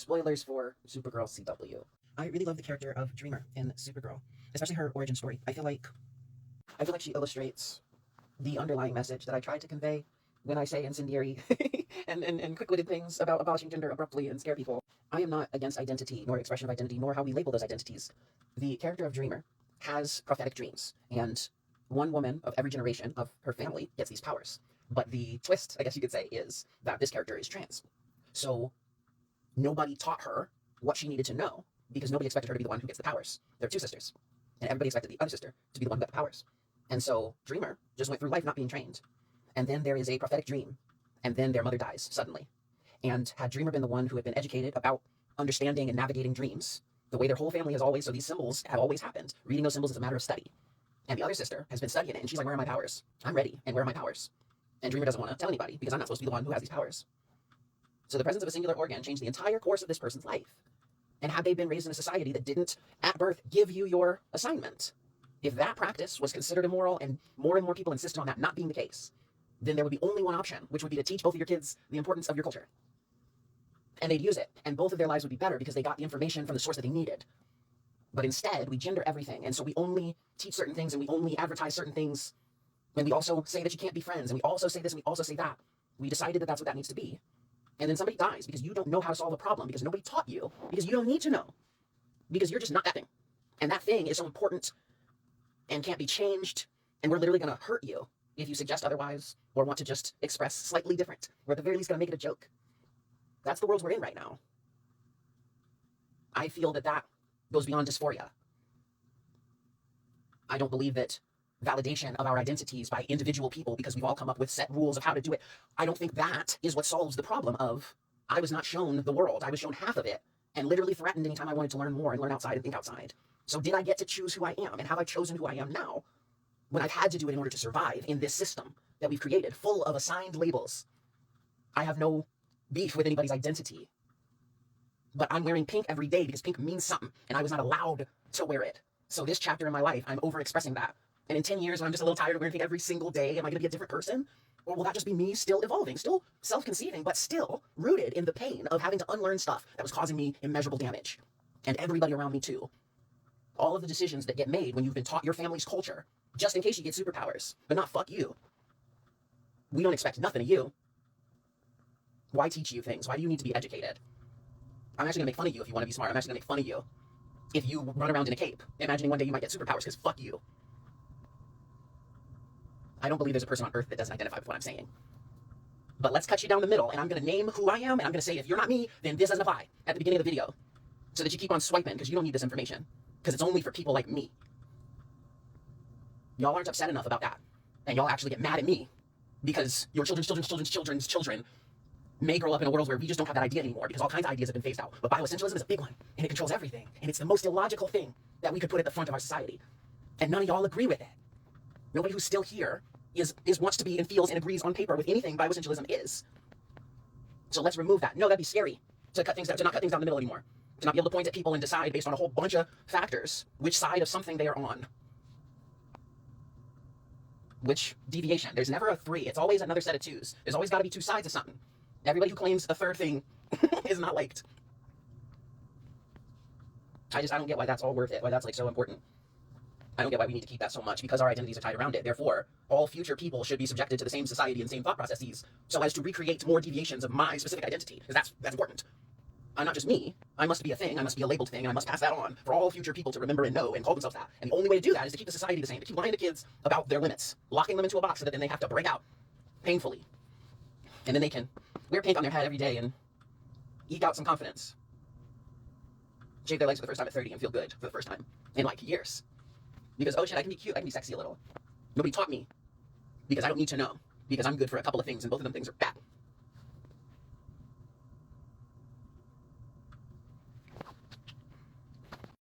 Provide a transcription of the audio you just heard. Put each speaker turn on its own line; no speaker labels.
Spoilers for Supergirl CW. I really love the character of Dreamer in Supergirl, especially her origin story. I feel like she illustrates the underlying message that I tried to convey when I say incendiary and quick-witted things about abolishing gender abruptly and scare people. I am not against identity, nor expression of identity, nor how we label those identities. The character of Dreamer has prophetic dreams, and one woman of every generation of her family gets these powers. But the twist, I guess you could say, is that this character is trans. So nobody taught her what she needed to know because nobody expected her to be the one who gets the powers. There are two sisters, and everybody expected the other sister to be the one who got the powers. And so Dreamer just went through life not being trained. And then there is a prophetic dream, and then their mother dies suddenly. And had Dreamer been the one who had been educated about understanding and navigating dreams, the way their whole family has always, so these symbols have always happened. Reading those symbols is a matter of study. And the other sister has been studying it, and she's like, where are my powers? I'm ready, and where are my powers? And Dreamer doesn't want to tell anybody, because I'm not supposed to be the one who has these powers. So the presence of a singular organ changed the entire course of this person's life. And had they been raised in a society that didn't, at birth, give you your assignment, if that practice was considered immoral and more people insisted on that not being the case, then there would be only one option, which would be to teach both of your kids the importance of your culture. And they'd use it, and both of their lives would be better because they got the information from the source that they needed. But instead, we gender everything, and so we only teach certain things, and we only advertise certain things, and we also say that you can't be friends, and we also say this, and we also say that. We decided that that's what that needs to be. And then somebody dies because you don't know how to solve a problem, because nobody taught you, because you don't need to know, because you're just not that thing. And that thing is so important and can't be changed, and we're literally going to hurt you if you suggest otherwise or want to just express slightly different. We're at the very least going to make it a joke. That's the world we're in right now. I feel that that goes beyond dysphoria. I don't believe that validation of our identities by individual people, because we've all come up with set rules of how to do it, I don't think that is what solves the problem of I was not shown the world. I was shown half of it and literally threatened anytime I wanted to learn more and learn outside and think outside. So did I get to choose who I am, and have I chosen who I am now when I've had to do it in order to survive in this system that we've created full of assigned labels? I have no beef with anybody's identity, but I'm wearing pink every day because pink means something, and I was not allowed to wear it. So this chapter in my life, I'm overexpressing that. And in 10 years, when I'm just a little tired of wearing pink every single day, am I going to be a different person? Or will that just be me still evolving, still self-conceiving, but still rooted in the pain of having to unlearn stuff that was causing me immeasurable damage? And everybody around me too. All of the decisions that get made when you've been taught your family's culture, just in case you get superpowers, but not fuck you. We don't expect nothing of you. Why teach you things? Why do you need to be educated? I'm actually gonna make fun of you if you want to be smart. I'm actually gonna make fun of you if you run around in a cape, imagining one day you might get superpowers, because fuck you. I don't believe there's a person on earth that doesn't identify with what I'm saying. But let's cut you down the middle, and I'm gonna name who I am, and I'm gonna say, if you're not me, then this doesn't apply at the beginning of the video, so that you keep on swiping, because you don't need this information, because it's only for people like me. Y'all aren't upset enough about that, and y'all actually get mad at me because your children's children may grow up in a world where we just don't have that idea anymore, because all kinds of ideas have been phased out. But bioessentialism is a big one, and it controls everything, and it's the most illogical thing that we could put at the front of our society, and none of y'all agree with it. Nobody who's still here wants to be and feels and agrees on paper with anything bioessentialism is. So let's remove that. No, that'd be scary to cut things down, to not cut things down the middle anymore, to not be able to point at people and decide based on a whole bunch of factors which side of something they are on. Which deviation? There's never a three. It's always another set of twos. There's always got to be two sides of something. Everybody who claims a third thing is not liked. I don't get why that's all worth it, why that's like so important. I don't get why we need to keep that so much, because our identities are tied around it. Therefore, all future people should be subjected to the same society and same thought processes, so as to recreate more deviations of my specific identity, because that's important. I'm not just me. I must be a thing. I must be a labeled thing, and I must pass that on for all future people to remember and know and call themselves that. And the only way to do that is to keep the society the same, to keep lying to kids about their limits, locking them into a box so that then they have to break out painfully. And then they can wear paint on their head every day and eke out some confidence. Shave their legs for the first time at 30 and feel good for the first time in like years. Because, oh shit, I can be cute, I can be sexy a little. Nobody taught me, because I don't need to know, because I'm good for a couple of things, and both of them things are bad.